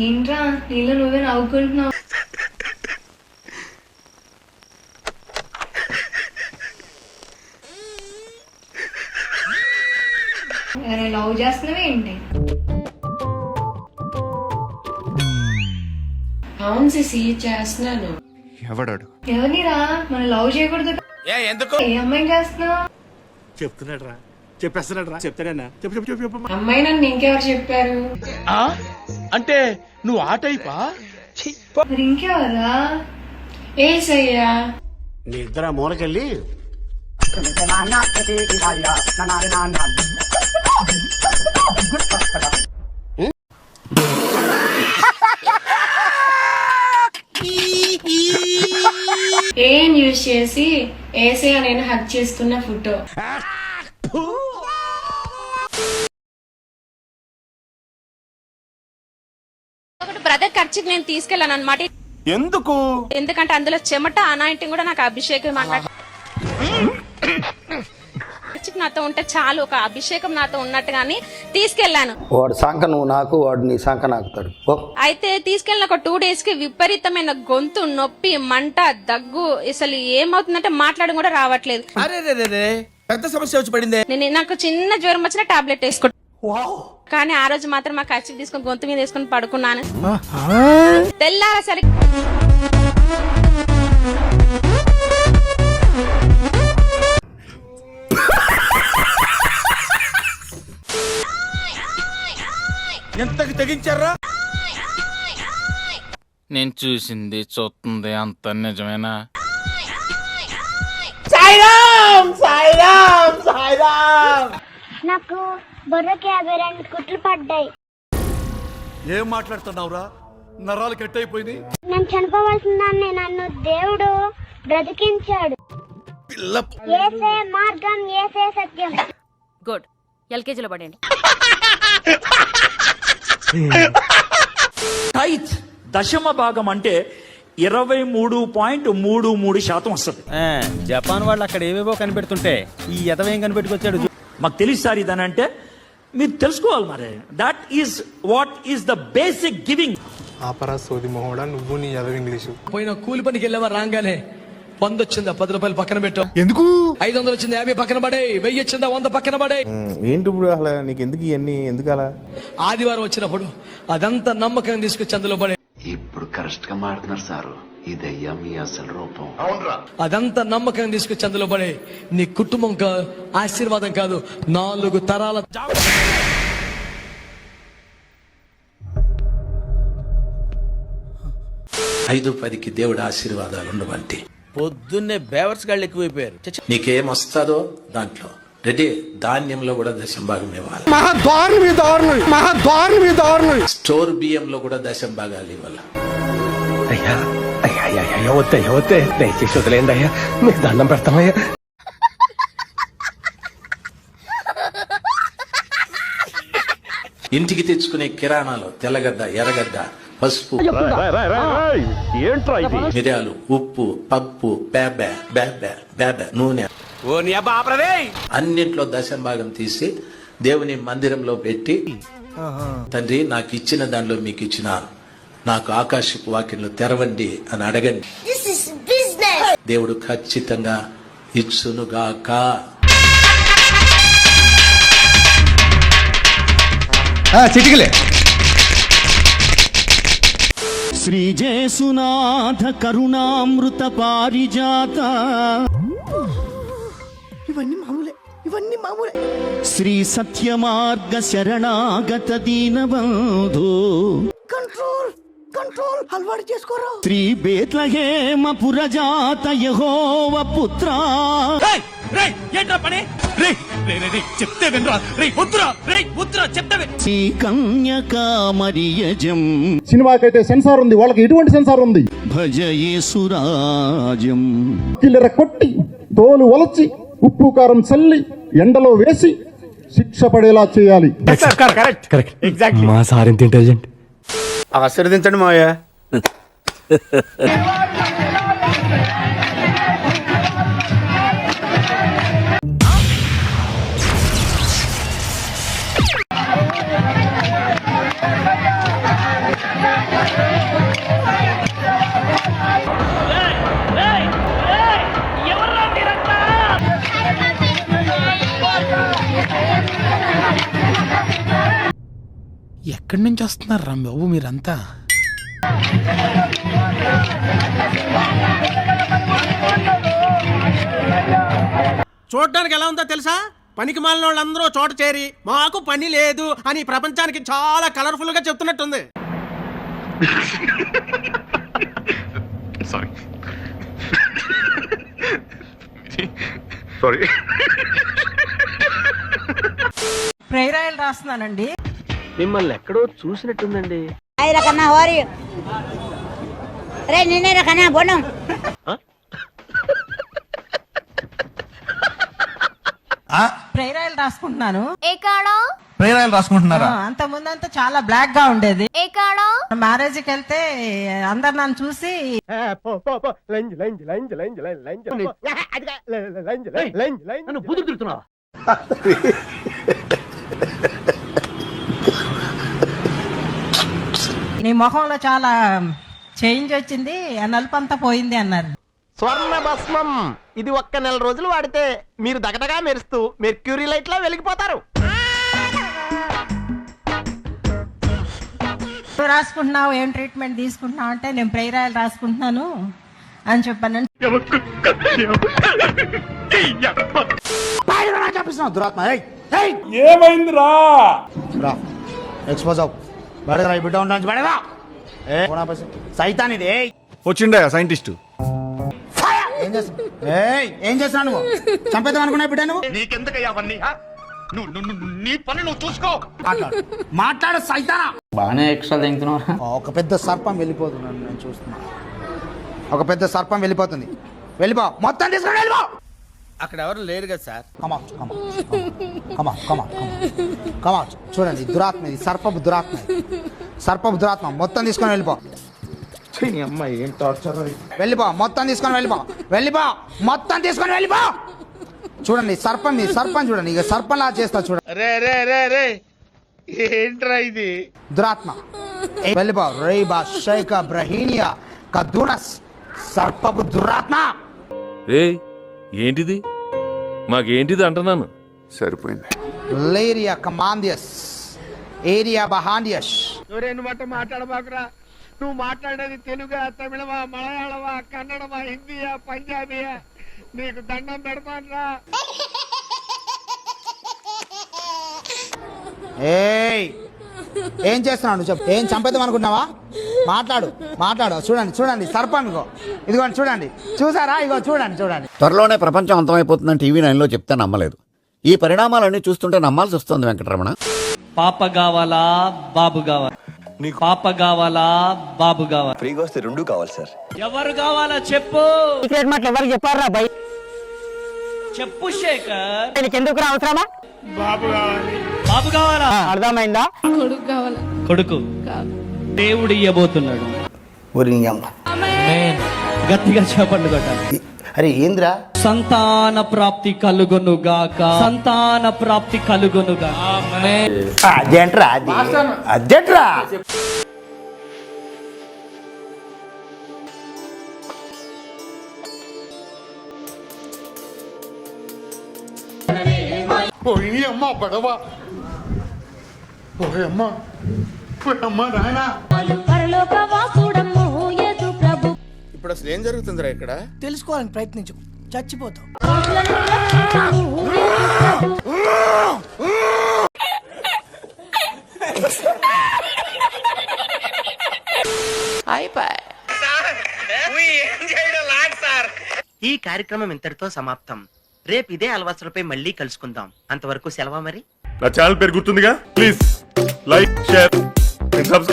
ఏంట్రా నీళ్ళు నువ్వే నవ్వుకుంటున్నావు? లవ్ చేస్తున్నావే ఏంటి? అవును సిసి చేస్తున్నాను. ఎవడాడు? ఎవరినిరా? మనం లవ్ చేయకూడదు. ఏ అమ్మాయిని చేస్తున్నావు? చెప్తున్నాడు రా, చెప్పేస్తున్నాడు రా. చెప్తాడన్నా? చెప్పు చెప్పు చెప్పు చెప్పు. అమ్మాయి నన్ను ఇంకెవరు చెప్పారు? అంటే నువ్వు ఆ టైపా? మరి ఇంకెవరా? ఏసయ్యా. నీ ఇద్దరు ఆ మూలకెళ్ళి ఏం యూజ్ చేసి ఏసయ్య నేను హక్ చేసుకున్న ఫోటో. బ్రదర్ ఖర్చుకి నేను తీసుకెళ్ళాను అనమాట. ఎందుకు? ఎందుకంటే అందులో చెమట అనాయింటింగ్ కూడా నాకు అభిషేకం అన్నట్టు. ఖర్చుకి నాతో ఉంటే చాలు, ఒక అభిషేకం నాతో ఉన్నట్టుగాని తీసుకెళ్లాను. వాడు సంఖ నువ్వు నాకు, వాడు నీ సంఖ నాకుతాడు. అయితే తీసుకెళ్ళిన ఒక 2 days కి విపరీతమైన గొంతు నొప్పి, మంట, దగ్గు, అసలు ఏమవుతుందంటే మాట్లాడడం కూడా రావట్లేదు. పెద్ద సమస్య వచ్చి పడింది. నాకు చిన్న జ్వరం వచ్చిన టాబ్లెట్ వేసుకుంటా. కానీ ఆ రోజు మాత్రం మా ఖర్చు తీసుకుని గొంతు మీద వేసుకుని పడుకున్నాను. తెల్లారసరికి ఎంతకి తెగించారా? నేను చూసింది చూస్తుంది అంత నిజమేనా? నాకు బొర్రకి 52 కుట్లు పడ్డాయి. ఏం మాట్లాడుతున్నావురా? నరాలు కట్ అయిపోయింది. నేను చనిపోవాల్సిందాన్ని నన్ను దేవుడు బ్రతికించాడు. ఏసే మార్గం, ఏసే సత్యం. గుడ్. ఎల్కేజీలో పడండి. దశమ భాగం అంటే 23.33% వస్తుంది. జపాన్ వాళ్ళు అక్కడ ఏవేవో కనిపెడుతుంటే ఈ ఎదవేం కనిపెట్టుకొచ్చాడు. మాకు తెలుసు సార్ ఇదని అంటే మీరు తెలుసుకోవాలి. మరి that is what is the basic giving. ఆపరా సోది మొహోడా, నువ్వు నీ ఎదవ ఇంగ్లీషు. పోయిన కూలి పనికి వెళ్ళావా? రాగానే 100 వచ్చిందా 10 రూపాయలు పక్కన పెట్టాం. ఎందుకు? 500 వచ్చిందా 50 పక్కన పడే. 1000 వచ్చిందా 100 పక్కన పడే. ఏంటి ఇప్పుడు అసలు నీకు ఎందుకు ఇవన్నీ? ఎందుకు అలా? ఆదివారం వచ్చినప్పుడు అదంతా నమ్మకం తీసుకొచ్చి అందులో పడే. ఇప్పుడు కరెక్ట్ గా మాట్లాడుతున్నారు సారు. ఇదయ్యా మీ అసలు రూపం. అదంతా నమ్మకం తీసుకొచ్చి అందులో పడే. నీ కుటుంబం ఆశీర్వాదం కాదు, 4 తరాల 5-10కి దేవుడి ఆశీర్వాదాలు ఉండవంటి. పొద్దున్నే బేవర్స్ గాళ్ళు ఎక్కువైపోయారు. నీకేం వస్తాదో దాంట్లో రెడీ. ధాన్యంలో కూడా దశంభాగం ఇవ్వాలి. స్టోర్ బియ్యంలో కూడా దశంభాగాలు ఇవ్వాలి. అయ్యా అయ్యా అయ్యా వద్దయ్యా, వద్దే, దయచేసి వదిలేండి అయ్యా, మీకు దండం పెడతామయ్యా. ఇంటికి తెచ్చుకునే కిరాణాలు తెల్లగడ్డ, ఎర్రగడ్డ, పసుపు, మిరియాలు, ఉప్పు, పప్పు, బేబే, నూనె, అన్నింట్లో దశంభాగం తీసి దేవుని మందిరంలో పెట్టి, తండ్రి నాకు ఇచ్చిన దానిలో మీకు ఇచ్చిన నాకు ఆకాశపు వాక్యంలో తెరవండి అని అడగండి. దేవుడు ఖచ్చితంగా ఇచ్చునుగాక. చిటికలే. శ్రీజేసునాథ కరుణామృత పారిజాత. ఇవన్నీ మామూలే, ఇవన్నీ మామూలే. శ్రీ సత్యమార్గ శరణాగత దీనబంధు. కంట్రోల్ అలవాటు చేసుకోరా. శ్రీ బేత్లహేమ పురజాత యెహోవ పుత్ర. చెప్తే వినరా? శ్రీ కన్యకా మరియజం. సినిమాకైతే సెన్సార్ ఉంది, వాళ్ళకి ఎటువంటి సెన్సార్ ఉంది? భజ యేసురాజం. కిల్లెర కొట్టి, తోలు ఒలచి, ఉప్పు కారం చల్లి, ఎండలో వేసి శిక్ష పడేలా చేయాలి. మా సార్ ఎంత ఇంటెలిజెంట్. ఆశీర్వదించండి మావయ్య. ఎక్కడి నుంచి వస్తున్నారు రా బాబు మీరంతా? చూడడానికి ఎలా ఉందో తెలుసా? పనికి మాలిన వాళ్ళందరూ చోట చేరి మాకు పని లేదు అని ప్రపంచానికి చాలా కలర్ఫుల్ గా చెప్తున్నట్టుంది. సారీ. ప్రేరాయలు రాస్తున్నానండి. మిమ్మల్ని ఎక్కడో చూసినట్టుందండి. ప్రేరాయలు రాసుకుంటున్నాను. ప్రేరాయలు రాసుకుంటున్నారా? అంత ముందంతా చాలా బ్లాక్ గా ఉండేది. మ్యారేజ్ కి వెళ్తే అందరు నన్ను చూసి నీ మొహంలో చాలా చేంజ్ వచ్చింది, ఆ నలుపు అంతా పోయింది అన్నారు. స్వర్ణ భస్మం ఇది ఒక్క నెల రోజులు వాడితే మీరు దగదగా మెరుస్తూ మెర్క్యూరీ లైట్ లా వెలిగిపోతారు. నువ్వు రాసుకుంటున్నావు, ఏం ట్రీట్మెంట్ తీసుకుంటున్నావు అంటే నేను ప్రేరాయలు రాసుకుంటున్నాను అని చెప్పాను. ఏమైందిరా? ఎక్స్పోజ్ అవు బడగరా బిడ్డ ఉండాలి బడగరా. సైతాన్ ఇది. వచ్చిండే సైంటిస్ట్. ఏం చేస్తాను నువ్వు? చంపేద్దాం అనుకున్నా బిడ్డ నువ్వు? నీకెందుకయ్యా అవన్నీ? నీ పని నువ్వు చూసుకో. మాట్లాడ సైతానా. బాగానే ఎక్స్ట్రా తింటున్నావు. ఒక పెద్ద సర్పం వెళ్ళిపోతున్నాను నేను చూస్తున్నా. ఒక పెద్ద సర్పం వెళ్ళిపోతుంది. వెళ్ళిపో, మొత్తం తీసుకుని వెళ్ళిపో. అక్కడ ఎవరు లేరు కదా సార్. కమాట్ చూడండి, దురాత్మ ఇది, సర్పపు దురాత్మ. సర్పపు దురాత్మ మొత్తం తీసుకొని వెళ్ళిపో. అమ్మాయి ఏం టార్చర్. వెళ్ళిపో, మొత్తం తీసుకొని వెళ్ళిపో. వెళ్ళిపో, మొత్తం తీసుకొని వెళ్ళిపో. చూడండి సర్పం, ఈ సర్పం చూడండి, ఇక సర్పంలా చేస్తా చూడండి. ఏంట్రా ఇది? దురాత్మ వెళ్ళిపో. రేబా షైక బ్రహీనియా కదునస్ సర్పపు దురాత్మ. ఏంటిది? మాకేంటిది అంటున్నాను. సరిపోయింది. లేరియా కమాండియస్ ఏరియా బహాండియస్. నువ్వు మాట మాట్లాడబాకురా. నువ్వు మాట్లాడేది తెలుగా, తమిళమా, మలయాళమా, కన్నడమా, హిందీయా, పంజాబీయా? నీకు దండం పెడతానురా. ఏం చేస్తున్నావు నువ్వు? చెప్పు, ఏం చంపేద్దాం అనుకుంటున్నావా? మాట్లాడు, మాట్లాడు. చూడండి చూడండి సర్పం, ఇదిగోండి చూడండి. చూసారా? ఇగో చూడండి చూడండి. త్వరలోనే ప్రపంచం అంతమైపోతుందని టీవీ9లో చెప్తే నమ్మలేదు. ఈ పరిణామాలన్నీ చూస్తుంటే నమ్మాల్సి వస్తుంది వెంకటరమణ. పాప కావాలా బాబు కావాలా? పాప కావాలా బాబు కావాలా? ఫ్రీగా వస్తే రెండు కావాలి సార్. ఎవరు కావాలా చెప్పు. ఎవరు చెప్పారా బై? చెప్పు శేఖర్. ఎందుకు అవసరమా? బాబు కావాలా? అర్థమైందా? కొడుకు కావాలా? కొడుకు దేవుడు ఇయ్యబోతున్నాడు. గట్టిగా చెప్పండి కొట్టాలి. అరే ఏంద్రా? సంతాన ప్రాప్తి కలుగునుగాక. సంతాన ప్రాప్తి కలుగునుగా. అదేంట్రా? అదేంట్రా? అమ్మా పడవ అమ్మా అమ్మా నాయనా. ఇప్పుడు అసలు ఏం జరుగుతుందిరా ఇక్కడ? తెలుసుకోవాలని ప్రయత్నించు, చచ్చిపోతావు. ఈ కార్యక్రమం ఇంతటితో సమాప్తం. రేపు ఇదే అలవాసులపై మళ్ళీ కలుసుకుందాం. అంతవరకు సెలవా మరి. నా ఛానల్ పేరు గుర్తుందిగా? Please like, share, subscribe.